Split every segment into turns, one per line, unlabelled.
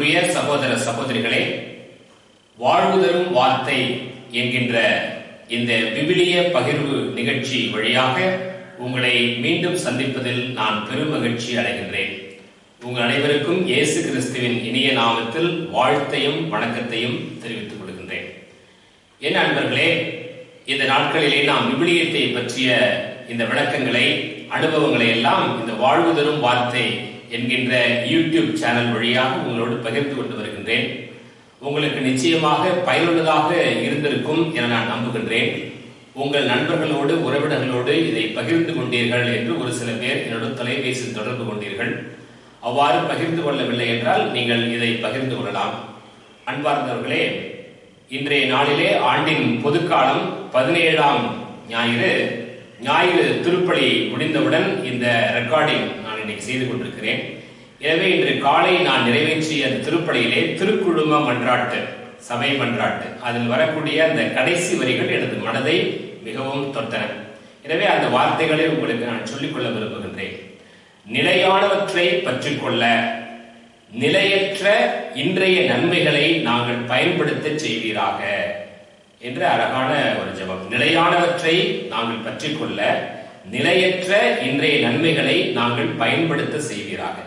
அன்புக்குரிய சகோதர சகோதரிகளே, வாழ்வு தரும் வார்த்தை என்கின்ற இந்த விவிலிய பகிர்வு நிகழ்ச்சி வழியாக உங்களை மீண்டும் சந்திப்பதில் நான் பெரும் மகிழ்ச்சி அடைகின்றேன். உங்கள் அனைவருக்கும் இயேசு கிறிஸ்துவின் இனிய நாமத்தில் வாழ்த்தையும் வணக்கத்தையும் தெரிவித்துக் கொள்கின்றேன். என் அன்பர்களே, இந்த நாட்களிலே நாம் விவிலியத்தை பற்றிய இந்த விளக்கங்களை, அனுபவங்களை எல்லாம் இந்த வாழ்வு தரும் வார்த்தை என்கின்ற யூடியூப் சேனல் வழியாக உங்களோடு பகிர்ந்து கொண்டு வருகின்றேன். உங்களுக்கு நிச்சயமாக பயனுள்ளதாக இருந்திருக்கும் என நான் நம்புகின்றேன். உங்கள் நண்பர்களோடு, உறவினர்களோடு இதை பகிர்ந்து கொண்டீர்கள் என்று ஒரு சில பேர் என்னோட தொலைபேசியில் தொடர்பு கொண்டீர்கள். அவ்வாறு பகிர்ந்து கொள்ளவில்லை என்றால் நீங்கள் இதை பகிர்ந்து கொள்ளலாம். அன்பார்ந்தவர்களே, இன்றைய நாளிலே ஆண்டின் பொதுக்காலம் 17ஆம் ஞாயிறு திருப்பலி முடிந்தவுடன் இந்த ரெக்கார்டிங் நான் இன்னைக்கு செய்து கொண்டிருக்கிறேன். எனவே இன்று காலை நான் நிறைவேற்றிய அந்த திருப்பலியிலே திருக்குழும மன்றாட்டு, சபை மன்றாட்டு, அதில் வரக்கூடிய அந்த கடைசி வரிகள் எனது மனதை மிகவும் தொட்டன. எனவே அந்த வார்த்தைகளை உங்களுக்கு நான் சொல்லிக்கொள்ள விரும்புகின்றேன். நிலையானவற்றை பற்றிக்கொள்ள, நிலையற்ற இன்றைய நன்மைகளை நாங்கள் பயன்படுத்த செய்வீராக என்ற அழகான ஒரு ஜெபம். நிலையானவற்றை நாங்கள் பற்றிக்கொள்ள, நிலையற்ற இன்றைய நன்மைகளை நாங்கள் பயன்படுத்த செய்வீராக.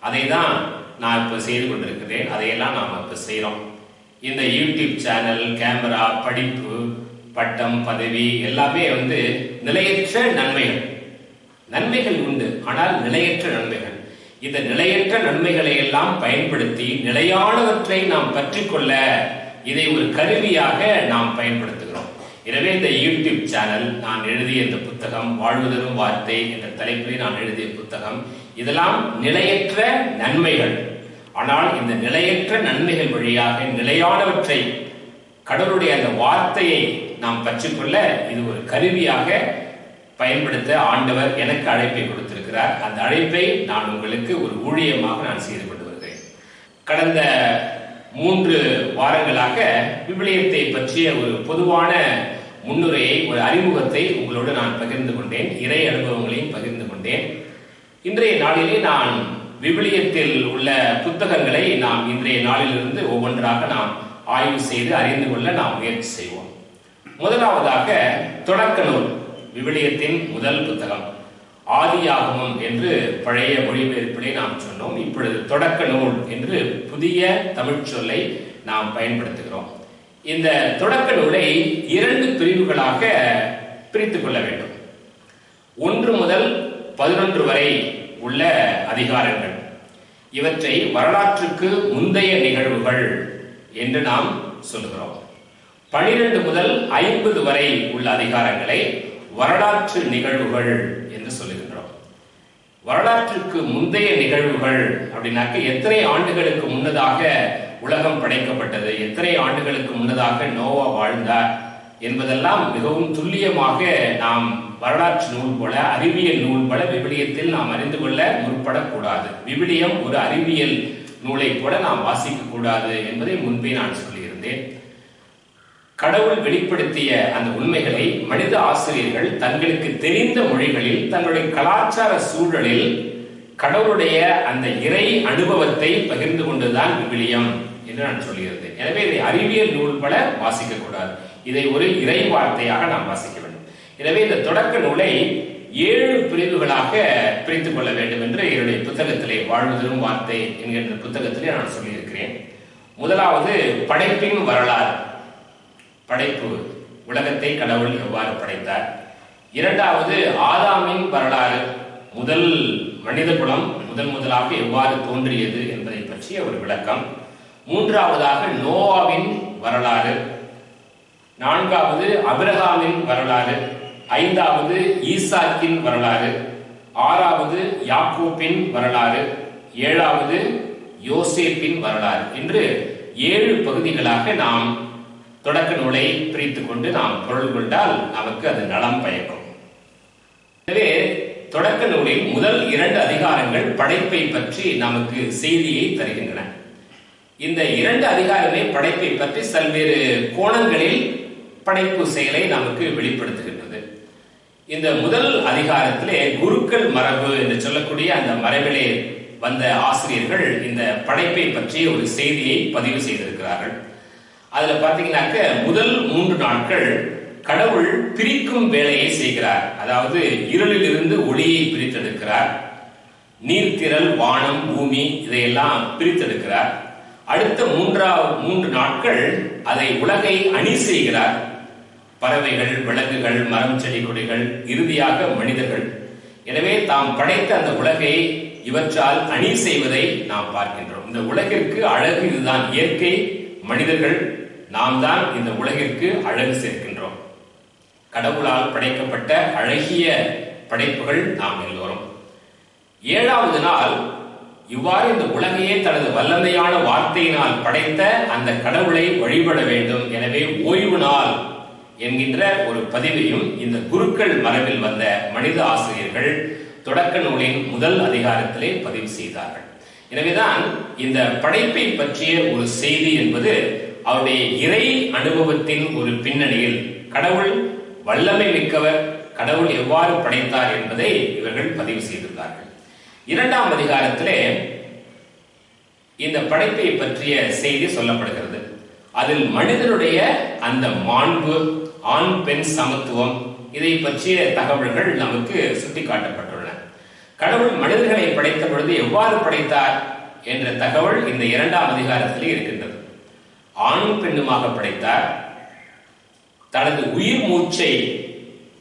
அதை தான் நான் இப்ப செய்து கொண்டிருக்கிறேன். அதையெல்லாம் நாம் இப்ப செய்யறோம். இந்த யூடியூப் சேனல், கேமரா, படிப்பு, பட்டம், பதவி எல்லாமே நிலையற்ற நன்மைகள் உண்டு, ஆனால் நிலையற்ற நன்மைகள். இந்த நிலையற்ற நன்மைகளை எல்லாம் பயன்படுத்தி நிலையானவற்றை நாம் பற்றிக்கொள்ள இதை ஒரு கருவியாக நாம் பயன்படுத்துகிறோம். எனவே இந்த யூடியூப் சேனல், நான் எழுதிய இந்த புத்தகம் வாழ்வு தரும் வார்த்தை என்ற தலைப்பில் நான் எழுதிய புத்தகம், இதெல்லாம் நிலையற்ற நன்மைகள். ஆனால் இந்த நிலையற்ற நன்மைகள் வழியாக நிலையானவற்றை, கடவுளுடைய அந்த வார்த்தையை நாம் பற்றிக்கொள்ள இது ஒரு கருவியாக பயன்படுத்த ஆண்டவர் எனக்கு அழைப்பை கொடுத்திருக்கிறார். அந்த அழைப்பை நான் உங்களுக்கு ஒரு ஊழியமாக நான் செய்து கொண்டு வருகிறேன். கடந்த 3 வாரங்களாக விவிலியத்தை பற்றிய ஒரு பொதுவான முன்னுரையை, ஒரு அறிமுகத்தை உங்களோடு நான் பகிர்ந்து கொண்டேன். இறை அனுபவங்களையும் பகிர்ந்து கொண்டேன். இன்றைய நாளிலே நான் விவிலியத்தில் உள்ள புத்தகங்களை நாம் இன்றைய நாளிலிருந்து ஒவ்வொன்றாக நாம் ஆய்வு செய்து அறிந்து கொள்ள நாம் முயற்சி செய்வோம். முதலாவதாக தொடக்க நூல், விவிலியத்தின் முதல் புத்தகம் ஆதியாகமம் என்று பழைய மொழிபெயர்ப்பிலே நாம் சொன்னோம். இப்பொழுது தொடக்க நூல் என்று புதிய தமிழ் சொல்லை நாம் பயன்படுத்துகிறோம். இந்த தொடக்க நூலை 2 பிரிவுகளாக பிரித்துக் கொள்ள வேண்டும். 1 முதல் 11 வரை உள்ள அதிகாரங்கள், இவற்றை வரலாற்றுக்கு முந்தைய நிகழ்வுகள் என்று நாம் சொல்கிறோம். 12 முதல் 50 வரை உள்ள அதிகாரங்களை வரலாற்று நிகழ்வுகள் என்று சொல்லுகின்றோம். வரலாற்றுக்கு முந்தைய நிகழ்வுகள் அப்படின்னாக்க எத்தனை ஆண்டுகளுக்கு முன்னதாக உலகம் படைக்கப்பட்டது, எத்தனை ஆண்டுகளுக்கு முன்னதாக நோவா வாழ்ந்தார் என்பதெல்லாம் மிகவும் துல்லியமாக நாம் வரலாற்று நூல் போல, அறிவியல் நூல் போல விவிலியத்தில் நாம் அறிந்து கொள்ள முற்படக்கூடாது. விவிலியம் ஒரு அறிவியல் நூலை போல நாம் வாசிக்க கூடாது என்பதை முன்பே நான் சொல்லியிருந்தேன். கடவுள் வெளிப்படுத்திய அந்த உண்மைகளை மனித ஆசிரியர்கள் தங்களுக்கு தெரிந்த மொழிகளில், தங்களுடைய கலாச்சார சூழலில் கடவுளுடைய அந்த இறை அனுபவத்தை பகிர்ந்து கொண்டுதான் விவிலியம் என்று நான் சொல்லியிருந்தேன். எனவே இதை அறிவியல் நூல் போல வாசிக்க கூடாது, இதை ஒரு இறை வார்த்தையாக நாம் வாசிக்க வேண்டும். எனவே இந்த தொடக்க நூலை 7 பிரிவுகளாக பிரித்துக் கொள்ள வேண்டும் என்று என்னுடைய புத்தகத்திலே, வாழ்வு தரும் வார்த்தை என்கின்ற புத்தகத்திலே நான் சொல்லியிருக்கிறேன். முதலாவது படைப்பின் வரலாறு, படைப்பு, உலகத்தை கடவுள் எவ்வாறு படைத்தார். 2வது ஆதாமின் வரலாறு, முதல் மனித குலம் முதலாக எவ்வாறு தோன்றியது என்பதை பற்றிய ஒரு விளக்கம். 3வதாக நோவாவின் வரலாறு. 4வது அபிரகாமின் வரலாறு. 5வது ஈசாக்கின் வரலாறு. 6வது யாக்கோபின் வரலாறு. 7வது யோசேப்பின் வரலாறு என்று 7 பகுதிகளாக நாம் தொடக்க நூலை பிரித்துக் கொண்டு நாம் பொருள் கொண்டால் நமக்கு அது நலம் பயக்கும். எனவே தொடக்க நூலில் முதல் 2 அதிகாரங்கள் படைப்பை பற்றி நமக்கு செய்தியை தருகின்றன. இந்த 2 அதிகாரமே படைப்பை பற்றி பல்வேறு கோணங்களில் படைப்பு செயலை நமக்கு வெளிப்படுத்துகின்றது. இந்த முதல் அதிகாரத்திலே குருக்கள் மரபு என்று சொல்லக்கூடிய அந்த மரபிலே வந்த ஆசிரியர்கள் இந்த படைப்பை பற்றிய ஒரு செய்தியை பதிவு செய்திருக்கிறார்கள். அதுல பாத்தீங்கன்னாக்க முதல் 3 நாட்கள் கடவுள் பிரிக்கும் வேலையை செய்கிறார். அதாவது இருளில் இருந்து ஒளியை பிரித்தெடுக்கிறார், நீர்த்திரள், வானம், பூமி இதையெல்லாம் பிரித்தெடுக்கிறார். அடுத்த 3 நாட்கள் அதை உலகை அணி செய்கிறார். பறவைகள், விலங்குகள், மரம், செடி, கொடிகள், இறுதியாக மனிதர்கள். எனவே தாம் படைத்த அந்த உலகை இவற்றால் அணி செய்வதை நாம் பார்க்கின்றோம். இந்த உலகிற்கு அழகு இதுதான். இயற்கை, மனிதர்கள், நாம் தான் இந்த உலகிற்கு அழகு சேர்க்கின்றோம். கடவுளால் படைக்கப்பட்ட அழகிய படைப்புகள் நாம் எல்லோரும். 7வது நாள் இவ்வாறு இந்த உலகையே தனது வல்லமையான வார்த்தையினால் படைத்த அந்த கடவுளை வழிபட வேண்டும். எனவே ஓய்வு நாள் என்கின்ற ஒரு பதிவையும் இந்த குருக்கள் மரபில் வந்த மனித ஆசிரியர்கள் தொடக்க நூலின் முதல் அதிகாரத்திலே பதிவு செய்தார்கள். எனவேதான் இந்த படைப்பை பற்றிய ஒரு செய்தி என்பது அவருடைய இறை அனுபவத்தின் ஒரு பின்னணியில் கடவுள் வல்லமை மிக்கவர், கடவுள் எவ்வாறு படைத்தார் என்பதை இவர்கள் பதிவு செய்திருந்தார்கள். 2ஆம் அதிகாரத்திலே இந்த படைப்பை பற்றிய செய்தி சொல்லப்படுகிறது. அதில் மனிதனுடைய அந்த மாண்பு, ஆண் பெண் சமத்துவம், இதை பற்றிய தகவல்கள் நமக்கு சுட்டிக்காட்டப்பட்டுள்ளன. கடவுள் மனிதர்களை படைத்த பொழுது எவ்வாறு படைத்தார் என்ற தகவல் இந்த 2ஆம் அதிகாரத்திலே இருக்கின்றது. ஆணும் பெண்ணுமாக படைத்தார். தனது உயிர் மூச்சை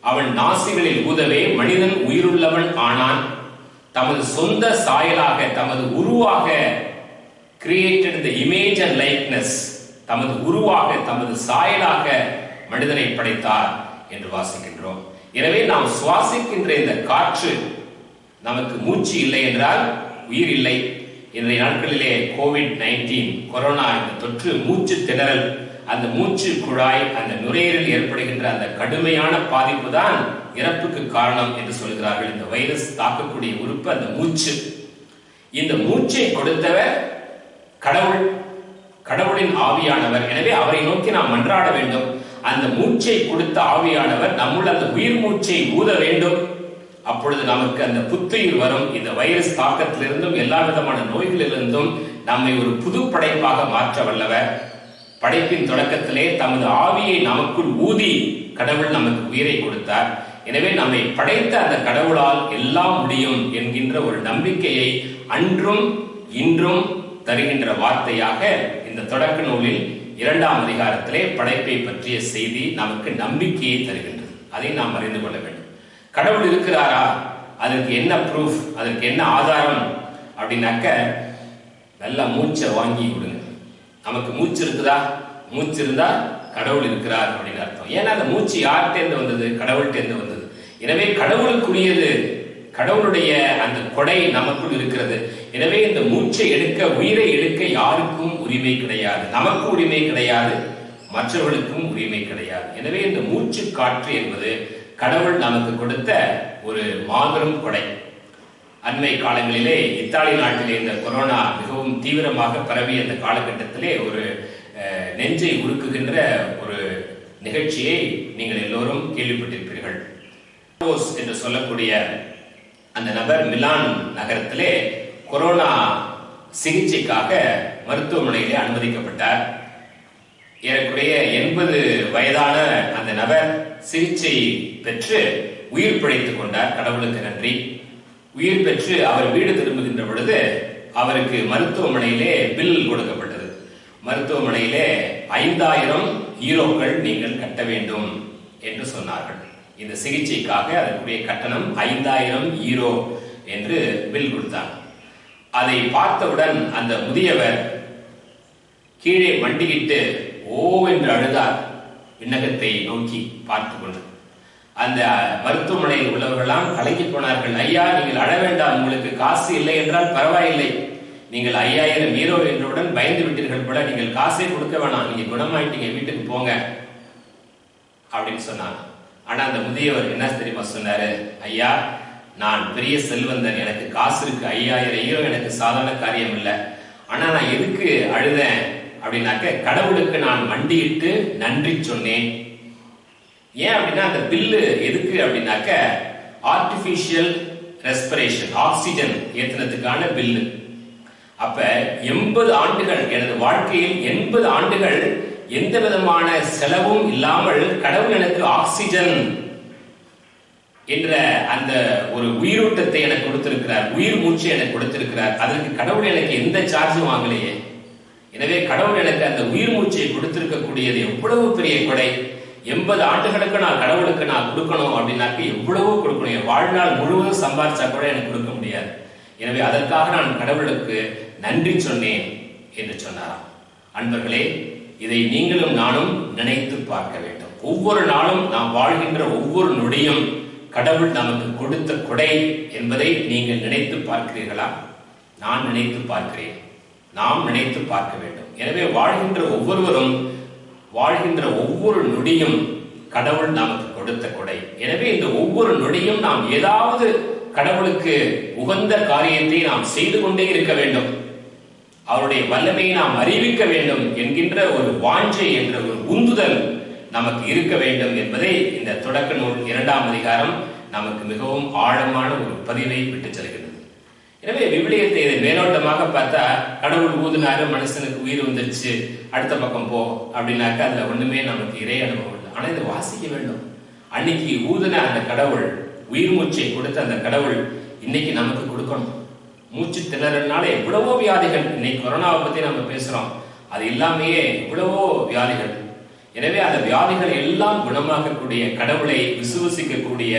அவன் நாசிகளில் ஊதவே மனிதன் உயிருள்ளவன் ஆனான். தமது சொந்த சாயலாக, தமது உருவாக, created the image and likeness, தமது உருவாக, தமது சாயலாக மனிதனை படைத்தார் என்று வாசிக்கின்றோம். எனவே நாம் சுவாசிக்கின்ற இந்த காற்று, நமக்கு மூச்சு இல்லை என்றால் உயிர் இல்லை. இன்றைய நாட்களிலே COVID-19 கொரோனா இந்த தொற்று, மூச்சு திணறல், அந்த மூச்சு குழாய், அந்த நுரையீரலில் ஏற்படுகின்ற அந்த கடுமையான பாதிப்பு தான் இறப்புக்கு காரணம் என்று சொல்கிறார்கள். இந்த வைரஸ் தாக்கக்கூடிய உறுப்பு அந்த மூச்சு. இந்த மூச்சை கொடுத்தவர் கடவுள், கடவுளின் ஆவியானவர். எனவே அவரை நோக்கி நாம் மன்றாட வேண்டும். அந்த மூச்சை கொடுத்த ஆவியானவர் நம்முள் அந்த உயிர் மூச்சை ஊத வேண்டும். அப்பொழுது நமக்கு அந்த புத்துயிர் வரும். இந்த வைரஸ் தாக்கத்திலிருந்தும் எல்லா விதமான நோய்களிலிருந்தும் நம்மை ஒரு புது படைப்பாக மாற்ற வல்லவர். படைப்பின் தொடக்கத்திலே தமது ஆவியை நமக்குள் ஊதி கடவுள் நமக்கு உயிரை கொடுத்தார். எனவே நம்மை படைத்த அந்த கடவுளால் எல்லாம் முடியும் என்கின்ற ஒரு நம்பிக்கையை அன்றும் இன்றும் தருகின்ற வார்த்தையாக இந்த தொடக்க நூலில் 2ஆம் அதிகாரத்திலே படைப்பை பற்றிய செய்தி நமக்கு நம்பிக்கையை தருகின்றது. அதை நாம் அறிந்து கொள்ள வேண்டும். கடவுள் இருக்கிறாரா, அதற்கு என்ன ப்ரூஃப், அதற்கு என்ன ஆதாரம் அப்படின்னாக்க, நல்ல மூச்சை வாங்கி விடுங்க. நமக்கு மூச்சு இருக்குதா? மூச்சு இருந்தா கடவுள் இருக்கிறார் அப்படின்னு அர்த்தம். ஏன்னா அந்த மூச்சு யார்கிட்டேருந்து வந்தது? கடவுள்கிட்டேருந்து வந்தது. எனவே கடவுளுக்குரியது, கடவுளுடைய அந்த கொடை நமக்குள் இருக்கிறது. எனவே இந்த மூச்சை எடுக்க, உயிரை எடுக்க யாருக்கும் உரிமை கிடையாது. நமக்கு உரிமை கிடையாது, மற்றவர்களுக்கும் உரிமை கிடையாது. எனவே இந்த மூச்சு காற்று என்பது கடவுள் நமக்கு கொடுத்த ஒரு மாபெரும் கொடை. அண்மை காலங்களிலே இத்தாலி நாட்டிலே இந்த கொரோனா மிகவும் தீவிரமாக பரவிய அந்த காலகட்டத்திலே ஒரு நெஞ்சை உருக்குகின்ற ஒரு நிகழ்ச்சியை நீங்கள் எல்லோரும் கேள்விப்பட்டிருப்பீர்கள். என்று சொல்லக்கூடிய அந்த நபர் மிலான் நகரத்திலே கொரோனா சிகிச்சைக்காக மருத்துவமனையிலே அனுமதிக்கப்பட்டார். ஏறக்குறைய 80 வயதான அந்த நபர் சிகிச்சை பெற்று உயிர் பிழைத்துக் கொண்டார். கடவுளுக்கு நன்றி. உயிர் பெற்று அவர் வீடு திரும்புகின்ற பொழுது அவருக்கு மருத்துவமனையிலே பில் கொடுக்கப்பட்டது. மருத்துவமனையிலே 5000 யூரோக்கள் நீங்கள் கட்ட வேண்டும் என்று சொன்னார்கள். இந்த சிகிச்சைக்காக அதற்குரிய கட்டணம் 5000 யூரோ என்று பில் கொடுத்தார். அதை பார்த்தவுடன் அந்த முதியவர் கீழே மண்டியிட்டு ஓ என்று அழுதார், விண்ணகத்தை நோக்கி பார்த்து கொண்டு. அந்த மருத்துவமனையில் உள்ளவர்களாம் கலங்கி போனார்கள். ஐயா, நீங்கள் அழ வேண்டாம், உங்களுக்கு காசு இல்லை என்றால் பரவாயில்லை. நீங்கள் 5000 யூரோ என்றவுடன் பயந்து விட்டீர்கள் போல, நீங்கள் காசை கொடுக்க வேணாம், நீங்க குணமாயிட்டீங்க, வீட்டுக்கு போங்க அப்படின்னு சொன்னாங்க. ஆனா அந்த முதியவர் என்ன தெரியுமா சொன்னாரு? ஐயா, நான் பெரிய செல்வந்தன், எனக்கு காசு இருக்கு, 5000 யூரோ எனக்கு சாதாரண காரியம் இல்லை. ஆனா நான் எதுக்கு அழுதேன் அப்படின்னாக்க, கடவுளுக்கு நான் மண்டியிட்டு நன்றி சொன்னேன். ஏன் அப்படின்னா, அந்த பில்லு எதுக்கு அப்படின்னாக்க, ஆர்டிபிஷியல் ரெஸ்பிரேஷன், ஆக்சிஜன் ஏத்துனதுக்கான பில்லு. அப்ப 80 ஆண்டுகள், எனது வாழ்க்கையில் 80 ஆண்டுகள் எந்த விதமான செலவும் இல்லாமல் கடவுள் எனக்கு ஆக்சிஜன் என்ற அந்த ஒரு உயிரோட்டத்தை எனக்கு கொடுத்திருக்கிறார், உயிர் மூச்சு எனக்கு கொடுத்திருக்கிறார். அதற்கு கடவுள் எனக்கு எந்த சார்ஜும் வாங்கலையே. எனவே கடவுள் எனக்கு அந்த உயிர் மூச்சை கொடுத்திருக்கக்கூடியது எவ்வளவு பெரிய கொடை. 80 ஆண்டுகளுக்கு நான் கடவுளுக்கு நான் கொடுக்கணும் அப்படின்னாக்க எவ்வளவோ கொடுக்கணும். என் வாழ்நாள் முழுவதும் சம்பாதிச்சா கூட எனக்கு கொடுக்க முடியாது. எனவே அதற்காக நான் கடவுளுக்கு நன்றி சொன்னேன் என்று சொன்னாராம். அன்பர்களே, இதை நீங்களும் நானும் நினைத்து பார்க்க வேண்டும். ஒவ்வொரு நாளும் நாம் வாழ்கின்ற ஒவ்வொரு நொடியும் கடவுள் நமக்கு கொடுத்த கொடை என்பதை நீங்கள் நினைத்து பார்க்கிறீர்களா? நான் நினைத்து பார்க்கிறேன். நாம் நினைத்து பார்க்க வேண்டும். எனவே வாழ்கின்ற ஒவ்வொருவரும், வாழ்கின்ற ஒவ்வொரு நொடியும் கடவுள் நமக்கு கொடுத்த கொடை. எனவே இந்த ஒவ்வொரு நொடியும் நாம் ஏதாவது கடவுளுக்கு உகந்த காரியத்தை நாம் செய்து கொண்டே இருக்க வேண்டும். அவருடைய வல்லமையை நாம் அறிவிக்க வேண்டும் என்கின்ற ஒரு வாஞ்சை என்ற ஒரு உந்துதல் நமக்கு இருக்க வேண்டும் என்பதை இந்த தொடக்க நூல் 2ஆம் அதிகாரம் நமக்கு மிகவும் ஆழமான ஒரு பதிவை விட்டு செல்கிறது. எனவே விவிலியத்தை இதை மேலோட்டமாக பார்த்தா, கடவுள் ஊதினாரு, மனுஷனுக்கு உயிர் வந்துருச்சு, அடுத்த பக்கம் போ அப்படின்னாக்க அதுல ஒண்ணுமே நமக்கு இறை அனுபவம் இல்லை. ஆனா இதை வாசிக்க வேண்டும். அன்னைக்கு ஊதின அந்த கடவுள், உயிர் மூச்சை கொடுத்த அந்த கடவுள் இன்னைக்கு நமக்கு கொடுக்கணும். மூச்சு திணறனால எவ்வளவோ வியாதிகள், இன்னைக்கு கொரோனாவை பத்தி நம்ம பேசுறோம், அது இல்லாமையே எவ்வளவோ வியாதிகள். எனவே அந்த வியாதிகள் எல்லாம் குணமாக்கக்கூடிய கடவுளை விசுவசிக்கக்கூடிய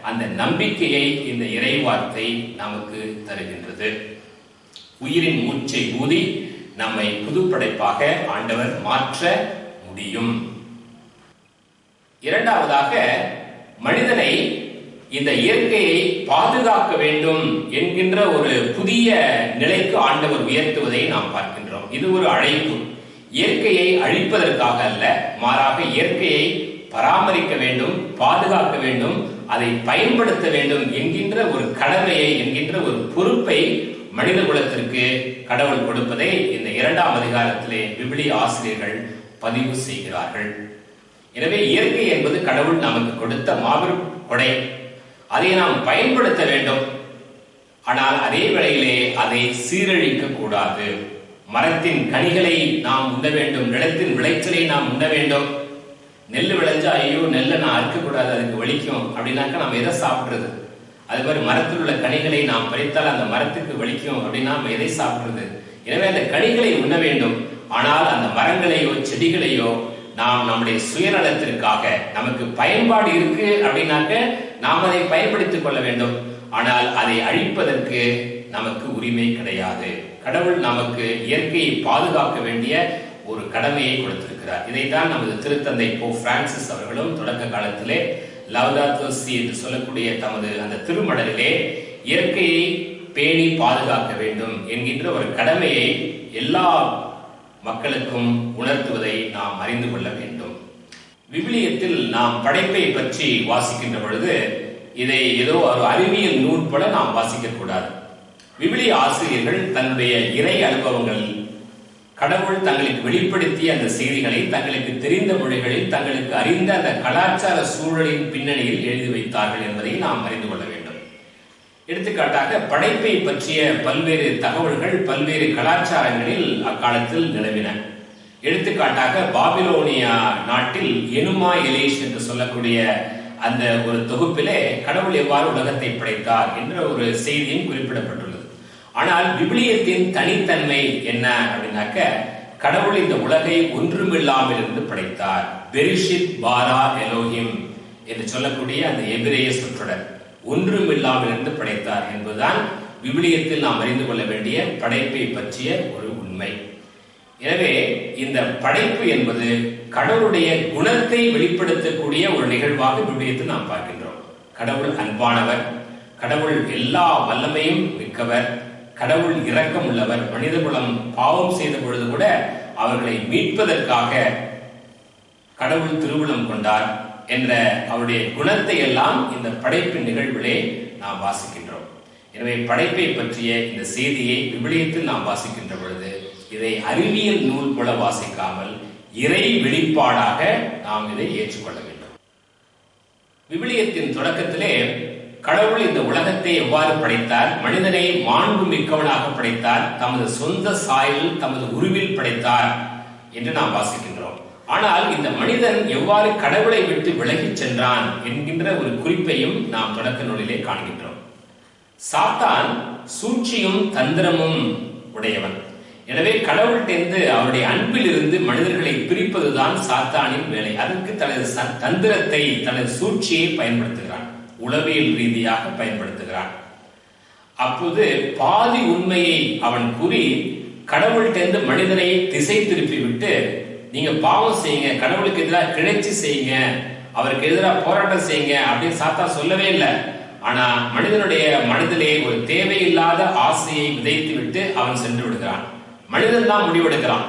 அந்த நம்பிக்கையை இந்த இறை வார்த்தை நமக்கு தருகின்றது. உயிரின் மூச்சை ஊதி நம்மை புதுப்படைப்பாக ஆண்டவர் மாற்ற முடியும். இரண்டாவதாக, மனிதனை இந்த இயற்கையை பாதுகாக்க வேண்டும் என்கின்ற ஒரு புதிய நிலைக்கு ஆண்டவர் உயர்த்துவதை நாம் பார்க்கின்றோம். இது ஒரு அழைப்பு. இயற்கையை அழிப்பதற்காக அல்ல, மாறாக இயற்கையை பராமரிக்க வேண்டும், பாதுகாக்க வேண்டும், அதை பயன்படுத்த வேண்டும் என்கின்ற ஒரு கடமையை, என்கின்ற ஒரு பொறுப்பை மனித குலத்திற்கு கடவுள் கொடுப்பதை இந்த 2ஆம் அதிகாரத்திலே விவிலிய ஆசிரியர்கள் பதிவு செய்கிறார்கள். எனவே இயற்கை என்பது கடவுள் நமக்கு கொடுத்த மாபெரும் கொடை. அதை நாம் பயன்படுத்த வேண்டும். ஆனால் அதே வேளையிலே அதை சீரழிக்க கூடாது. மரத்தின் கனிகளை நாம் உண்ண வேண்டும், நிலத்தின் விளைச்சலை நாம் உண்ண வேண்டும். நெல் விளைஞ்சா ஐயோ நெல்லை நான் அறுக்க கூடாது, அதுக்கு வலிக்கும் அப்படின்னாக்கா நம்ம எதை சாப்பிடுறது? அது மாதிரி மரத்தில் உள்ள கனிகளை நாம் பறித்தால் அந்த மரத்துக்கு வலிக்கும் அப்படின்னா நம்ம எதை சாப்பிடுறது? எனவே அந்த கனிகளை உண்ண வேண்டும். ஆனால் அந்த மரங்களையோ செடிகளையோ நாம் நம்முடைய சுயநலத்திற்காக, நமக்கு பயன்பாடு இருக்கு அப்படின்னாக்க நாம் அதை பயன்படுத்திக் கொள்ள வேண்டும். ஆனால் அதை அழிப்பதற்கு நமக்கு உரிமை கிடையாது. கடவுள் நமக்கு இயற்கையை பாதுகாக்க வேண்டிய ஒரு கடமையை கொடுத்திருக்கிறார். இதைத்தான் நமது திருத்தந்தை போப் பிரான்சிஸ் அவர்களும் தொடக்க காலத்திலே லவ்தாத்தோ சி என்று சொல்லக்கூடிய தமது அந்த திருமடலிலே இயற்கையை பேணி பாதுகாக்க வேண்டும் என்கின்ற ஒரு கடமையை எல்லா மக்களுக்கும் உணர்த்துவதை நாம் அறிந்து கொள்ள வேண்டும். விவிலியத்தில் நாம் படைப்பை பற்றி வாசிக்கின்ற பொழுது இதை ஏதோ ஒரு அறிவியல் நூல் போல நாம் வாசிக்க கூடாது. விவிலிய ஆசிரியர்கள் தன்னுடைய இறை அனுபவங்கள், கடவுள் தங்களுக்கு வெளிப்படுத்திய அந்த செய்திகளை தங்களுக்கு தெரிந்த மொழிகளில், தங்களுக்கு அறிந்த அந்த கலாச்சார சூழலின் பின்னணியில் எழுதி வைத்தார்கள் என்பதை நாம் அறிந்து கொள்ள வேண்டும். எடுத்துக்காட்டாக படைப்பை பற்றிய பல்வேறு தகவல்கள் பல்வேறு கலாச்சாரங்களில் அக்காலத்தில் நிலவின. எடுத்துக்காட்டாக பாபிலோனியா நாட்டில் எனுமா எலிஷ் என்று சொல்லக்கூடிய அந்த ஒரு தொகுப்பிலே கடவுள் எவ்வாறு உலகத்தை படைத்தார் என்ற ஒரு செய்தியும் குறிப்பிடப்பட்டுள்ளது. ஆனால் விவிலியத்தின் தனித்தன்மை என்ன அப்படின்னாக்க, கடவுள் இந்த உலகை ஒன்றுமில்லாமல் இருந்து படைத்தார். பெரிஷித் பாரா எலோஹிம் என்று சொல்லக்கூடிய அந்த எபிரேய சொற்றொடர், ஒன்றுமில்லாமல் இருந்து படைத்தார் என்பதுதான் விவிலியத்தில் நாம் அறிந்து கொள்ள வேண்டிய படைப்பை பற்றிய ஒரு உண்மை. எனவே இந்த படைப்பு என்பது கடவுளுடைய குணத்தை வெளிப்படுத்தக்கூடிய ஒரு நிகழ்வாக விவிலியத்தில் நாம் பார்க்கின்றோம். கடவுள் அன்பானவர், கடவுள் எல்லா வல்லமையும் மிக்கவர், கடவுள் இரக்கம் உள்ளவர். மனிதகுலம் பாவம் செய்த பொழுது கூட அவர்களை மீட்பதற்காக கடவுள் திருவுளம் கொண்டார் என்ற அவருடைய குணத்தை எல்லாம் இந்த படைப்பின் நிகழ்விலே நாம் வாசிக்கின்றோம். எனவே படைப்பை பற்றிய இந்த செய்தியை விவிலியத்தில் நாம் வாசிக்கின்ற பொழுது இதை அறிவியல் நூல் போல வாசிக்காமல் இறை வெளிப்பாடாக நாம் இதை ஏற்றுக்கொள்ள வேண்டும். விவிலியத்தின் தொடக்கத்திலே கடவுள் இந்த உலகத்தை எவ்வாறு படைத்தார், மனிதனை மாண்பு மிக்கவனாக படைத்தார், தமது சொந்த சாயலில் தமது உருவில் படைத்தார் என்று நாம் வாசிக்கின்றோம். ஆனால் இந்த மனிதன் எவ்வாறு கடவுளை விட்டு விலகிச் சென்றான் என்கின்ற ஒரு குறிப்பையும் நாம் தொடக்க நூலிலே காண்கின்றோம். சாத்தான் சூழ்ச்சியும் தந்திரமும் உடையவன். எனவே கடவுள்கிட்ட அவருடைய அன்பில் இருந்து மனிதர்களை பிரிப்பதுதான் சாத்தானின் வேலை. அதற்கு தனது தந்திரத்தை, தனது சூழ்ச்சியை பயன்படுத்துகிறான், உளவியல் ரீதியாக பயன்படுத்துகிறான். அப்போது பாதி உண்மையை அவன் கூறி கடவுள்கிட்ட மனிதனை திசை திருப்பி விட்டு, நீங்க பாவம் செய்யுங்க, கடவுளுக்கு எதிராக கிளர்ச்சி செய்யுங்க, அவருக்கு எதிராக போராட்டம் செய்யுங்க அப்படின்னு சாத்தான் சொல்லவே இல்லை. ஆனா மனிதனுடைய மனதிலே ஒரு தேவையில்லாத ஆசையை விதைத்து விட்டு அவன் சென்று விடுகிறான். மனிதன் தான் முடிவெடுக்கிறான்.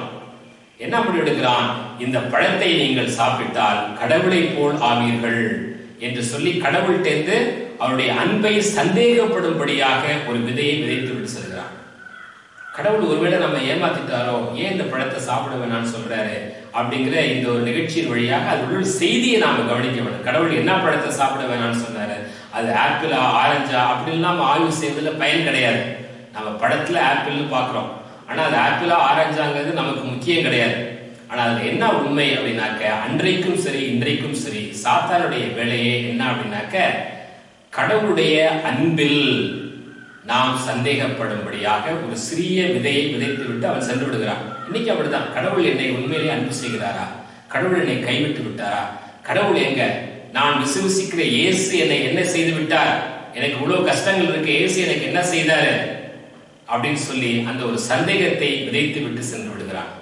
என்ன முடிவெடுக்கிறான்? இந்த பழத்தை நீங்கள் சாப்பிட்டால் கடவுளை போல் ஆவீர்கள் என்று சொல்லி கடவுள்கிட்ட அவருடைய அன்பை சந்தேகப்படும்படியாக ஒரு விதையை விதைத்து விட்டு செல்கிறான். கடவுள் ஒருவேளை நம்ம ஏமாத்திட்டாரோ, ஏன் இந்த பழத்தை சாப்பிட வேணாம்னு சொல்றாரு அப்படிங்கிற இந்த ஒரு நிகழ்ச்சியின் வழியாக அது உள்ள செய்தியை நாம கவனிக்க வேண்டும். கடவுள் என்ன பழத்தை சாப்பிட வேணாம்னு சொன்னாரு, அது ஆப்பிளா ஆரஞ்சா அப்படின்னு நம்ம ஆய்வு செய்வதில் பயன் கிடையாது. நம்ம படத்துல ஆப்பிள்னு பாக்குறோம், ஆனா அது ஆப்பிளா ஆரஞ்சாங்கிறது நமக்கு முக்கியம் கிடையாது. ஆனா அதுல என்ன உண்மை அப்படின்னாக்க, அன்றைக்கும் சரி இன்றைக்கும் சரி சாத்தானுடைய வேலையே என்ன அப்படின்னாக்க, கடவுளுடைய அன்பில் நாம் சந்தேகப்படும்படியாக ஒரு சிறிய விதையை விதைத்து விட்டு அவன் சென்று விடுகிறான். இன்னைக்கு அப்படிதான். கடவுள் என்னை உண்மையிலே அன்பு செய்கிறாரா? கடவுள் என்னை கைவிட்டு விட்டாரா? கடவுள் எங்க? நான் விசுவசிக்கிற இயேசு என்னை என்ன செய்து விட்டார்? எனக்கு இவ்வளவு கஷ்டங்கள் இருக்கு, இயேசு எனக்கு என்ன செய்தாரு அப்படின்னு சொல்லி அந்த ஒரு சந்தேகத்தை விதைத்து விட்டு சென்று விடுகிறான்.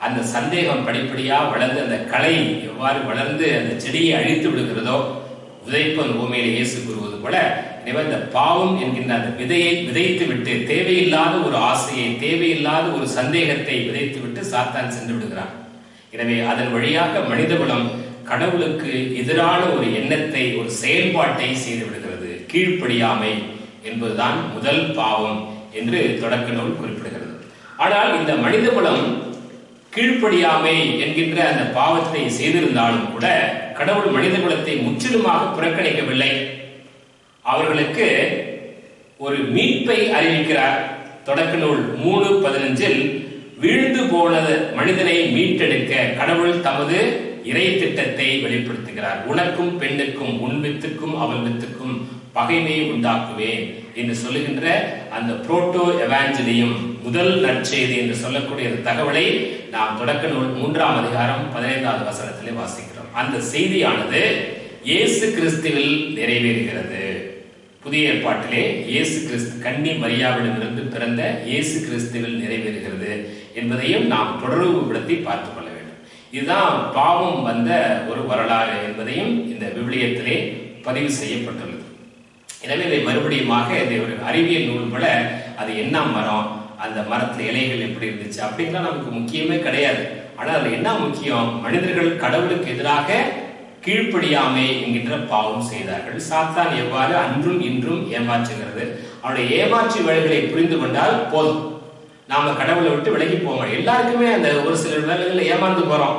அந்த சந்தேகம் படிப்படியா வளர்ந்து அந்த களை எவ்வாறு வளர்ந்து அந்த செடியை அழித்து விடுகிறதோ, விதைப்பன் பூமியில இயேசு கூறுவது போல, இந்த பாவம் என்கின்ற அந்த விதையை விதைத்து விட்டு தேவையில்லாத ஒரு ஆசையை, தேவையில்லாத ஒரு சந்தேகத்தை விதைத்து விட்டு சாத்தான் சென்று விடுகிறான். எனவே அதன் வழியாக மனிதகுலம் கடவுளுக்கு எதிரான ஒரு எண்ணத்தை, ஒரு செயல்பாட்டை செய்து விடுகிறது. கீழ்ப்படியாமை என்பதுதான் முதல் பாவம் என்று தொடக்க நூல் குறிப்பிடுகிறது. ஆனால் இந்த மனிதகுலம் கீழ்ப்படியாமை என்கின்ற அந்த பாவத்தை செய்திருந்தாலும் கூட கடவுள் மனித குலத்தை முற்றிலுமாக புறக்கணிக்கவில்லை. அவர்களுக்கு ஒரு மீட்பை அறிவிக்கிறார். தொடக்க நூல் 3:15 வீழ்ந்து போன மனிதனை மீட்டெடுக்க கடவுள் தமது இறை திட்டத்தை வெளிப்படுத்துகிறார். உனக்கும் பெண்ணுக்கும், உன் வித்துக்கும் அவள் வித்துக்கும் பகைமையை உண்டாக்குவேன் என்று சொல்லுகின்ற அந்த புரோட்டோ எவாஞ்சலியம், முதல் நற்செய்தி என்று சொல்லக்கூடிய தகவலை நாம் தொடக்க நூல் 3ஆம் அதிகாரம் 15வது வசனத்திலே வாசிக்கிறோம். அந்த செய்தியானது இயேசு கிறிஸ்துவில் நிறைவேறுகிறது. புதிய ஏற்பாட்டிலே இயேசு கிறிஸ்து கன்னி மரியாவிடமிருந்து பிறந்த இயேசு கிறிஸ்துவில் நிறைவேறுகிறது என்பதையும் நாம் தொடர்புபடுத்தி பார்த்துக் கொள்ள வேண்டும். இதுதான் பாவம் வந்த ஒரு வரலாறு என்பதையும் இந்த விவிலியத்திலே பதிவு செய்யப்பட்டுள்ளது. எனவே இதை மறுபடியுமாக இதை ஒரு அறிவியல் நூல் போல, அது என்ன மரம், அந்த மரத்துல இலைகள் எப்படி இருந்துச்சு அப்படிங்கலாம் நமக்கு முக்கியமே கிடையாது. ஆனால் அது என்ன முக்கியம்? மனிதர்கள் கடவுளுக்கு எதிராக கீழ்ப்படியாமை என்கின்ற பாவம் செய்தார்கள். சாத்தான் எவ்வாறு அன்றும் இன்றும் ஏமாற்றுகிறது, அவருடைய ஏமாற்று வழிகளை புரிந்து கொண்டால் போதும், நாம கடவுளை விட்டு விலகி போவோம். எல்லாருக்குமே அந்த ஒரு சில வேலைகளில் ஏமாந்து போறோம்.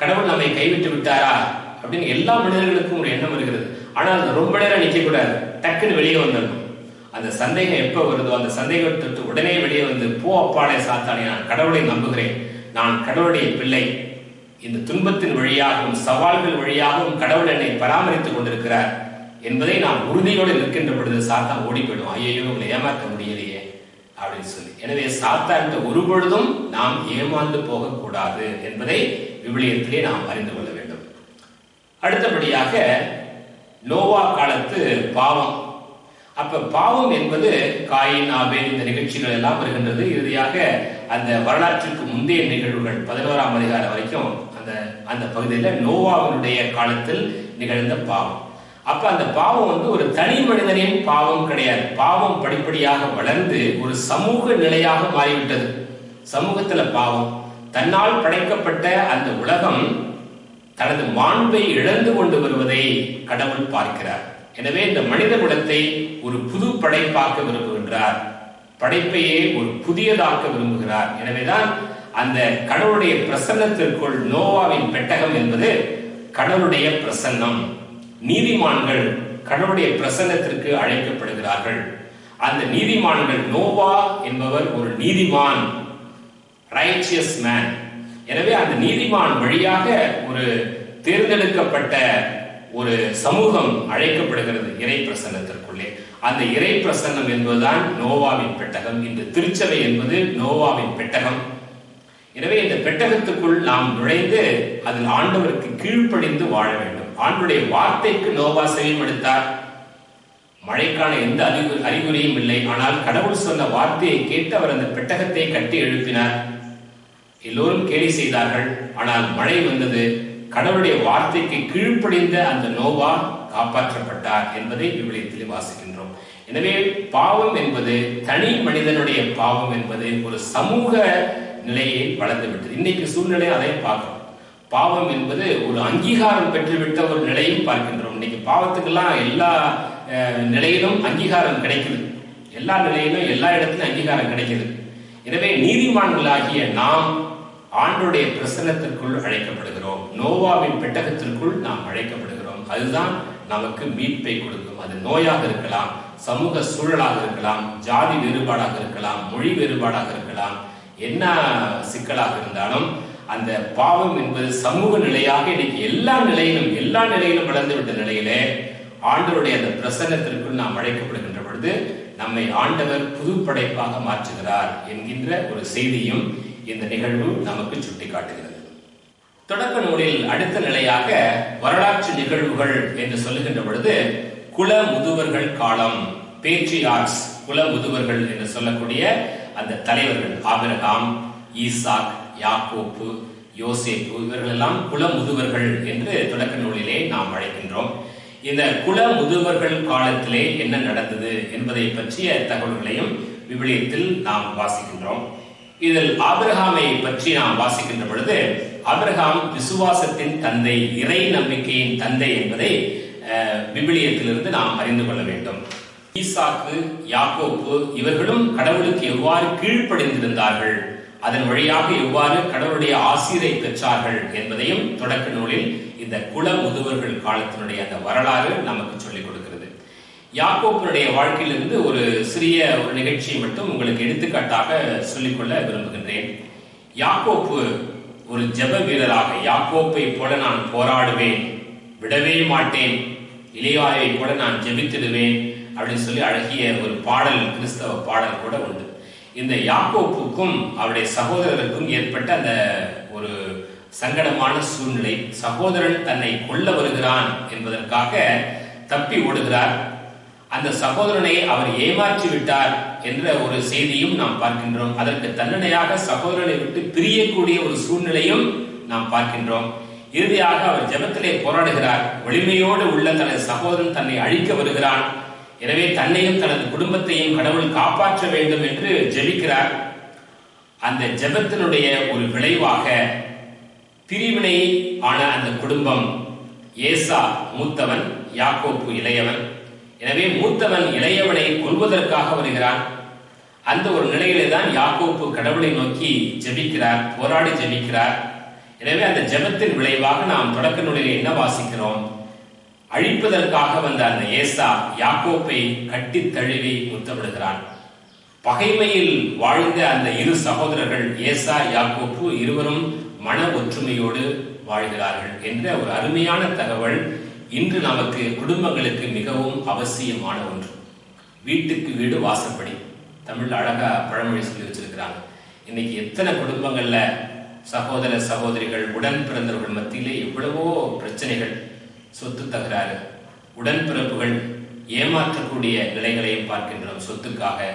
கடவுள் நம்மை கைவிட்டு விட்டாரா அப்படின்னு எல்லா மனிதர்களுக்கும் ஒரு எண்ணம் வருகிறது. ஆனால் அது ரொம்ப நேரம் நிக்க கூடாது, டக்குன்னு வெளியே வந்துடணும். அந்த சந்தேகம் எப்ப வருதோ அந்த சந்தேகத்தை உடனே வெளியே வந்து, போ அப்பாடே சாத்தானே, நான் கடவுளை நம்புகிறேன், நான் கடவுளுடைய பிள்ளை, இந்த துன்பத்தின் வழியாகவும் சவால்கள் வழியாகவும் கடவுள் என்னை பராமரித்துக் கொண்டிருக்கிறார் என்பதை நான் உறுதியோடு நிற்கின்ற பொழுது சாத்தான் ஓடி போயிடும். ஐயோ, உங்களை ஏமாற்ற முடியலையே அப்படின்னு சொல்லி. எனவே சாத்தான் ஒரு பொழுதும் நாம் ஏமாந்து போகக்கூடாது என்பதை விவிலியத்திலே நாம் அறிந்து கொள்ள வேண்டும். அடுத்தபடியாக நோவா காலத்து பாவம். அப்ப பாவம் என்பது காயின், ஆபேல் இந்த நிகழ்ச்சிகள் எல்லாம் வருகின்றது. இறுதியாக அந்த வரலாற்றுக்கு முந்தைய நிகழ்வுகள் 11ஆம் அதிகாரம் வரைக்கும் அந்த பகுதியில் நோவாவினுடைய காலத்தில் நிகழ்ந்த பாவம். அப்ப அந்த பாவம் ஒரு தனி மனிதனின் பாவம் கிடையாது. பாவம் படிப்படியாக வளர்ந்து ஒரு சமூக நிலையாக மாறிவிட்டது. சமூகத்துல பாவம், தன்னால் படைக்கப்பட்ட அந்த உலகம் தனது மாண்பை இழந்து கொண்டு வருவதை கடவுள் பார்க்கிறார். எனவே இந்த மனித குலத்தை ஒரு புது படைப்பாக்க விரும்புகின்றார், படைப்பையே ஒரு புதியதாக்க விரும்புகிறார். எனவேதான் அந்த கடவுளுடைய பிரசன்னத்திற்குள் நோவாவின் பெட்டகம் என்பது கடவுளுடைய பிரசன்னம். நீதிமான்கள் கடவுளுடைய பிரசன்னத்திற்கு அழைக்கப்படுகிறார்கள். அந்த நீதிமான்கள், நோவா என்பவர் ஒரு நீதிமான், ரைச்சியஸ் மேன். எனவே அந்த நீதிமான் வழியாக ஒரு தேர்ந்தெடுக்கப்பட்ட ஒரு சமூகம் அழைக்கப்படுகிறது இறை பிரசன்னத்திற்குள்ளே. அந்த இறை பிரசன்னம் என்பதுதான் நோவாவின் பெட்டகம். இந்த திருச்சபை என்பது நோவாவின் பெட்டகம். எனவே இந்த பெட்டகத்துக்குள் நாம் நுழைந்து அதில் ஆண்டவருக்கு கீழ்ப்படிந்து வாழ வேண்டும். ஆண்டவருடைய வார்த்தைக்கு நோவா செவிமடுத்தார். மழைக்கான எந்த அறிகுறியும் இல்லை. ஆனால் கடவுள் சொன்ன வார்த்தையை கேட்டு அவர் அந்த பெட்டகத்தை கட்டி எழுப்பினார். எல்லோரும் கேலி செய்தார்கள். ஆனால் மழை வந்தது. கடவுளுடைய வார்த்தைக்கு கீழ்ப்படிந்த அந்த நோவா காப்பாற்றப்பட்டார் என்பதை விவிலியத்தில் வாசிக்கின்றோம். எனவே பாவம் என்பது, தனி மனிதனுடைய பாவம் என்பது ஒரு சமூக நிலையை வளர்ந்துவிட்டது. இன்னைக்கு சூழ்நிலை அதை பார்க்கிறோம். பாவம் என்பது ஒரு அங்கீகாரம் பெற்றுவிட்ட ஒரு நிலையும் பார்க்கின்றோம். இன்னைக்கு பாவத்துக்கெல்லாம் எல்லா நிலையிலும் அங்கீகாரம் கிடைக்குது. எல்லா நிலையிலும் எல்லா இடத்திலும் அங்கீகாரம் கிடைக்குது. எனவே நீதிமான்களாகிய நாம் ஆண்டவருடைய பிரசன்னத்திற்குள் அழைக்கப்படுகிறோம். நோவாவின் பெட்டகத்திற்குள் நாம் அழைக்கப்படுகிறோம். அதுதான் நமக்கு மீட்பை கொடுக்கும். அது நோயாக இருக்கலாம், சமூக சூழலாக இருக்கலாம், ஜாதி வேறுபாடாக இருக்கலாம், மொழி வேறுபாடாக இருக்கலாம், என்ன சிக்கலாக இருந்தாலும் அந்த பாவம் என்பது சமூக நிலையாக இன்னைக்கு எல்லா நிலையிலும் வளர்ந்துவிட்ட நிலையிலே ஆண்டவருடைய அந்த பிரசன்னத்திற்குள் நாம் அழைக்கப்படுகின்ற பொழுது நம்மை ஆண்டவர் புது படைப்பாக மாற்றுகிறார் என்கின்ற ஒரு செய்தியும் இந்த நிகழ்வு நமக்கு சுட்டி காட்டுகிறது. தொடக்க நூலில் அடுத்த நிலையாக வரலாற்று நிகழ்வுகள் என்று சொல்லுகின்ற பொழுது குல முதுவர்கள் காலம், பேட்ரியார்க்ஸ், குல முதுவர்கள் என்று சொல்லக்கூடிய அந்த தலைவர்கள், ஆபிரகாம், ஈசாக், யாக்கோப்பு, யோசேப்பு, இவர்கள் எல்லாம் குல முதுவர்கள் என்று தொடக்க நூலிலே நாம் அழைக்கின்றோம். இந்த குல முதுவர்கள் காலத்திலே என்ன நடந்தது என்பதை பற்றிய தகவல்களையும் விவிலியத்தில் நாம் வாசிக்கின்றோம். இதில் ஆபிரகாமை பற்றி நாம் வாசிக்கின்ற பொழுது, ஆபிரகாம் விசுவாசத்தின் தந்தை, இறை நம்பிக்கையின் தந்தை என்பதை விவிலியத்திலிருந்து நாம் அறிந்து கொள்ள வேண்டும். ஈசாக்கு, யாக்கோப்பு இவர்களும் கடவுளுக்கு எவ்வாறு கீழ்ப்படிந்திருந்தார்கள், அதன் வழியாக எவ்வாறு கடவுளுடைய ஆசீரை பெற்றார்கள் என்பதையும் தொடக்க நூலில் இந்த குல முதுவர்கள் காலத்தினுடைய அந்த வரலாறு நமக்கு சொல்லிக் கொடுக்கிறது. யாக்கோப்பினுடைய வாழ்க்கையிலிருந்து ஒரு சிறிய ஒரு நிகழ்ச்சியை மட்டும் உங்களுக்கு எடுத்துக்காட்டாக சொல்லிக்கொள்ள விரும்புகின்றேன். யாக்கோப்பு ஒரு ஜெப வீரராக, யாக்கோப்பை போல நான் போராடுவேன், விடவே மாட்டேன், இளையாயை போல நான் ஜெபித்திடுவேன் அப்படின்னு சொல்லி அழகிய ஒரு பாடல், கிறிஸ்தவ பாடல் கூட உண்டு. இந்த யாக்கோப்புக்கும் அவருடைய சகோதரருக்கும் ஏற்பட்ட அந்த ஒரு சங்கடமான சூழ்நிலை, சகோதரன் தன்னை கொல்ல வருகிறான் என்பதற்காக தப்பி ஓடுகிறார். அந்த சகோதரனை அவர் ஏமாற்றி விட்டார் என்ற ஒரு செய்தியும் நாம் பார்க்கின்றோம். அதற்கு தண்டனையாக சகோதரனை விட்டு பிரியக்கூடிய ஒரு சூழ்நிலையும் நாம் பார்க்கின்றோம். இறுதியாக அவர் ஜெபத்திலே போராடுகிறார். வலிமையோடு உள்ள தனது சகோதரன் தன்னை அழிக்க வருகிறான், எனவே தன்னையும் தனது குடும்பத்தையும் கடவுள் காப்பாற்ற வேண்டும் என்று ஜெபிக்கிறார். அந்த ஜெபத்தினுடைய ஒரு விளைவாக பிரிவினை ஆன அந்த குடும்பம், ஏசா மூத்தவன், யாக்கோப்பு இளையவன். எனவே மூத்தவன் இளையவனை கொல்வதற்காக வருகிறான். அந்த ஒரு நிலையிலே தான் யாக்கோப்பு கடவுளை நோக்கி ஜெபிக்கிறார், போராடி ஜெபிக்கிறார். எனவே அந்த ஜெபத்தின் விளைவாக நாம் தொடக்க நூலில் என்ன வாசிக்கிறோம்? அழிப்பதற்காக வந்த அந்த ஏசா யாக்கோப்பை கட்டி தழுவி முத்தமிடுகிறான். பகைமையில் வாழ்ந்த அந்த இரு சகோதரர்கள் ஏசா, யாக்கோப்பு இருவரும் மன ஒற்றுமையோடு வாழ்கிறார்கள் என்ற ஒரு அருமையான தகவல் இன்று நமக்கு குடும்பங்களுக்கு மிகவும் அவசியமான ஒன்று. வீட்டுக்கு வீடு வாசப்படி, தமிழ் அழகா பழமொழி சொல்லி வச்சிருக்கிறாங்க. இன்னைக்கு எத்தனை குடும்பங்கள்ல சகோதர சகோதரிகள், உடன் பிறந்தவர்கள் மத்தியிலே எவ்வளவோ பிரச்சனைகள், சொத்து தகராறு, உடன்பிறப்புகள் ஏமாற்றக்கூடிய நிலைகளையும் பார்க்கின்றோம். சொத்துக்காக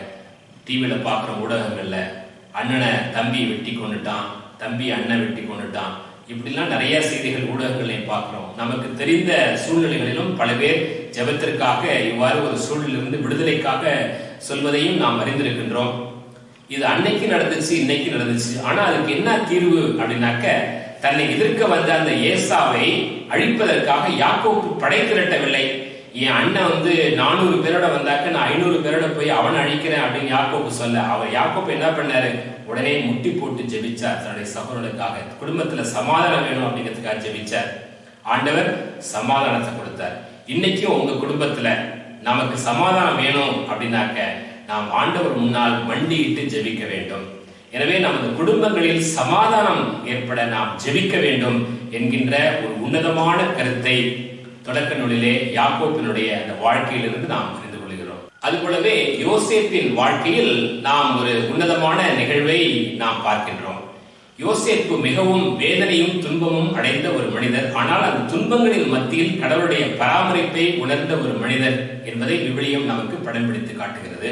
டிவியில பார்க்குற ஊடகங்கள்ல அண்ணனை தம்பி வெட்டி கொண்டுட்டான், தம்பி அண்ணன் வெட்டி கொண்டுட்டான், இப்படிலாம் நிறைய செய்திகள் ஊடகங்களையும் பார்க்கிறோம். நமக்கு தெரிந்த சூழ்நிலைகளிலும் பல பேர் ஜெபத்திற்காக இவ்வாறு ஒரு சூழ்நிலிருந்து விடுதலைக்காக சொல்வதையும் நாம் அறிந்திருக்கின்றோம். இது அன்னைக்கு நடந்துச்சு, இன்னைக்கு நடந்துச்சு. ஆனா அதுக்கு என்ன தீர்வு அப்படின்னாக்க, தன்னை எதிர்க்க வந்த அந்த ஏசாவை அழிப்பதற்காக யாக்கோப்பு படை திரட்டவில்லை. என் அண்ணன் 400 பேரோட வந்தாக்க நான் 500 பேரோட போய் அவன் அழிக்கிறேன் அப்படின்னு யாக்கோப்பு சொல்ல, அவர் யாக்கோப்பு என்ன பண்ணாரு? உடனே முட்டி போட்டு ஜெபிச்சார். தன்னுடைய சகோதரனுக்காக, குடும்பத்துல சமாதானம் வேணும் அப்படிங்கிறதுக்காக ஜெபிச்சார். ஆண்டவர் சமாதானத்தை கொடுத்தார். இன்னைக்கும் உங்க குடும்பத்துல நமக்கு சமாதானம் வேணும் அப்படின்னாக்க நாம் ஆண்டவர் முன்னால் மண்டியிட்டு ஜெபிக்க வேண்டும். எனவே நமது குடும்பங்களில் சமாதானம் ஏற்பட நாம் ஜெபிக்க வேண்டும் என்கின்ற ஒரு உன்னதமான கருத்தை தொடக்க நூலிலே யாக்கோபினுடைய அந்த வாழ்க்கையிலிருந்து நாம் அறிந்து கொள்கிறோம். அதுபோலவே யோசேப்பின் வாழ்க்கையில் நாம் ஒரு உன்னதமான நிகழ்வை நாம் பார்க்கின்றோம். யோசேப்பு மிகவும் வேதனையும் துன்பமும் அடைந்த ஒரு மனிதர். ஆனால் அந்த துன்பங்களின் மத்தியில் கடவுளுடைய பராமரிப்பை உணர்ந்த ஒரு மனிதர் என்பதை விவிலியம் நமக்கு படம் பிடித்து காட்டுகிறது.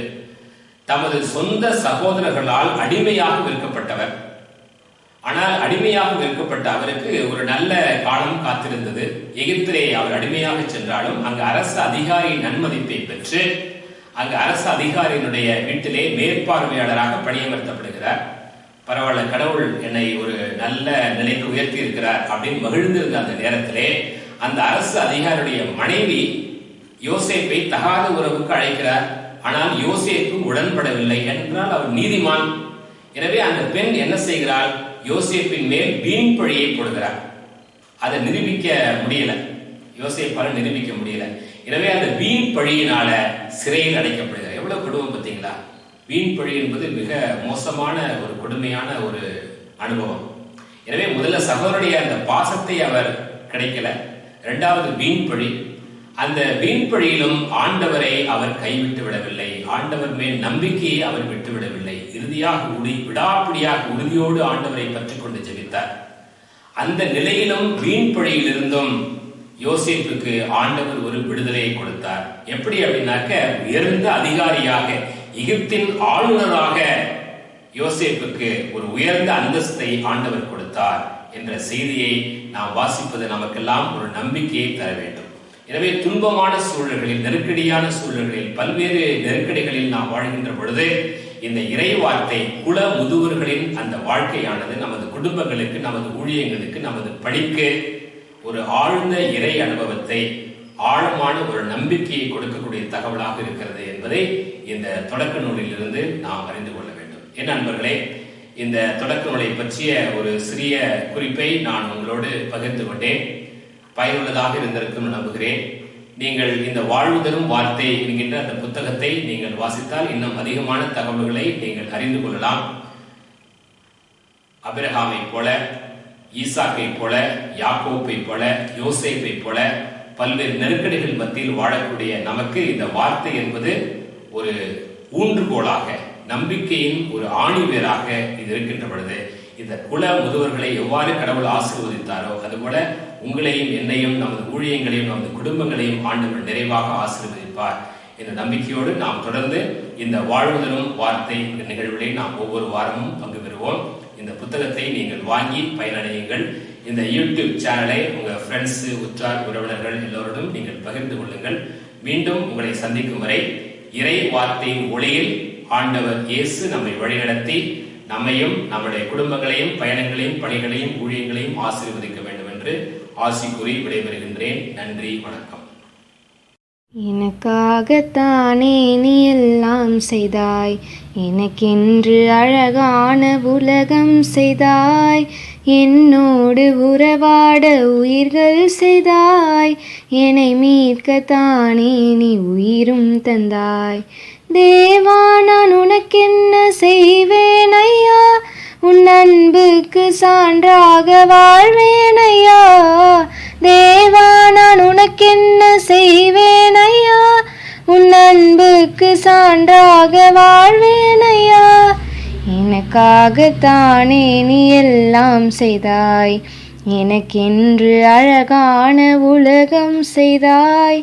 தமது சொந்த சகோதரர்களால் அடிமையாக விற்கப்பட்டவர். ஆனால் அடிமையாக விற்கப்பட்ட அவருக்கு ஒரு நல்ல காலம் காத்திருந்தது. எகிப்திலே அவர் அடிமையாக சென்றாலும் அங்கு அரசு அதிகாரி நன்மதிப்பை பெற்று அங்கு அரசு அதிகாரியினுடைய வீட்டிலே மேற்பார்வையாளராக பணியமர்த்தப்படுகிறார். பரவாயில்ல, கடவுள் என்னை ஒரு நல்ல நிலைக்கு உயர்த்தி இருக்கிறார் அப்படின்னு மகிழ்ந்திருந்த அந்த நேரத்திலே அந்த அரசு அதிகாரியுடைய மனைவி யோசேப்பை தகாத உறவுக்கு அழைக்கிறார். ஆனால் யோசேப்பு உடன்படவில்லை. என்றால் அவர் நீதிமான். எனவே அந்த பெண் என்ன செய்கிறாள்? யோசேப்பின் மேல் வீண் பழியை போடுகிறார். அதை நிரூபிக்க முடியல, யோசேப்பால நிரூபிக்க முடியல. எனவே அந்த வீண் பழியினால சிறையில் அடைக்கப்படுகிறார். எவ்வளவு குடும்பம் பார்த்தீங்களா? வீண் பழி என்பது மிக மோசமான ஒரு கொடுமையான ஒரு அனுபவம். எனவே முதல்ல சகோதரனுடைய அந்த பாசத்தை அவர் கிடைக்கல. இரண்டாவது வீண் பழி. அந்த வீண் பழியிலும் ஆண்டவரை அவர் கைவிட்டு விடவில்லை. ஆண்டவர் மேல் நம்பிக்கையை அவர் விட்டுவிடவில்லை. இறுதியாக விடாப்பிடியாக உறுதியோடு ஆண்டவரை பற்றி கொண்டு ஜெபித்தார். அந்த நிலையிலும் வீண் பழியிலிருந்தும் யோசேப்புக்கு ஆண்டவர் ஒரு விடுதலையை கொடுத்தார். எப்படி அப்படின்னாக்க, உயர்ந்த அதிகாரியாக எகிப்தின் ஆளுநராக யோசேப்புக்கு ஒரு உயர்ந்த அந்தஸ்தை ஆண்டவர் கொடுத்தார் என்ற செய்தியை நாம் வாசிப்பது நமக்கெல்லாம் ஒரு நம்பிக்கையை தர வேண்டும். எனவே துன்பமான சூழல்களில், நெருக்கடியான சூழல்களில், பல்வேறு நெருக்கடிகளில் நாம் வாழ்கின்ற பொழுது இந்த இறை வார்த்தை குல முதுவர்களின் அந்த வாழ்க்கையானது நமது குடும்பங்களுக்கு, நமது ஊழியங்களுக்கு, நமது பணிக்கு ஒரு ஆழ்ந்த இறை அனுபவத்தை, ஆழமான ஒரு நம்பிக்கையை கொடுக்கக்கூடிய தகவலாக இருக்கிறது என்பதை இந்த தொடக்க நூலில் இருந்து நாம் அறிந்து கொள்ள வேண்டும். என் நண்பர்களே, இந்த தொடக்க நூலை பற்றிய ஒரு சிறிய குறிப்பை நான் உங்களோடு பகிர்ந்து கொண்டேன். பயனுள்ளதாக இருந்திருக்கும் நம்புகிறேன். நீங்கள் இந்த வாழ்வு தரும் வார்த்தை என்கின்ற அந்த புத்தகத்தை நீங்கள் வாசித்தால் இன்னும் அதிகமான தகவல்களை நீங்கள் அறிந்து கொள்ளலாம். ஆபிரகாமை போல, ஈசாக்கை போல, யாக்கோப்பை போல, யோசேப்பை போல பல்வேறு நெருக்கடிகள் மத்தியில் வாழக்கூடிய நமக்கு இந்த வார்த்தை என்பது ஒரு ஊன்றுகோலாக, நம்பிக்கையின் ஒரு ஆணிவேராக இது இருக்கின்ற பொழுது, இந்த குல முதுவர்களை எவ்வாறு கடவுள் ஆசீர்வதித்தாரோ அதுபோல உங்களையும் என்னையும், நமது ஊழியங்களையும், நமது குடும்பங்களையும் ஆண்டவர் நிறைவாக ஆசீர்வதிப்பார் என்ற நம்பிக்கையோடு நாம் தொடர்ந்து இந்த வாழ்வுதலும் வார்த்தை நிகழ்வுகளை நாம் ஒவ்வொரு வாரமும் பங்கு பெறுவோம். இந்த புத்தகத்தை நீங்கள் வாங்கி பயனடையுங்கள். இந்த யூடியூப் சேனலை உங்க ஃப்ரெண்ட்ஸ், உற்றார் உறவினர்கள் எல்லோருடன் நீங்கள் பகிர்ந்து கொள்ளுங்கள். மீண்டும் உங்களை சந்திக்கும் வரை இறை வார்த்தையின் ஒளியில் ஆண்டவர் இயேசு நம்மை வழிநடத்தி நம்மையும், நம்முடைய குடும்பங்களையும், பயணங்களையும், பணிகளையும், ஊழியங்களையும் ஆசீர்வதிக்க வேண்டும் என்று ஆசி கூறி விடைபெறுகின்றேன். நன்றி, வணக்கம்.
எனக்காகத்தானே நீ எல்லாம் செய்தாய், எனக்கென்று அழகான உலகம் செய்தாய், என்னோடு உறவாட உயிர்கள் செய்தாய், என்னை மீட்கத்தானே நீ உயிரும் தந்தாய். தேவா, நான் உனக்கென்ன செய்வேன் ஐயா, உன் அன்புக்கு சான்றாக வாழ்வேன் ஐயா. தேவா, நான் உனக்கென்ன செய்வேன் ஐயா, உன் அன்புக்கு சான்றாக வாழ்வேன் ஐயா. எனக்காகத்தானே நீ எல்லாம் செய்தாய், எனக்கென்று அழகான உலகம் செய்தாய்.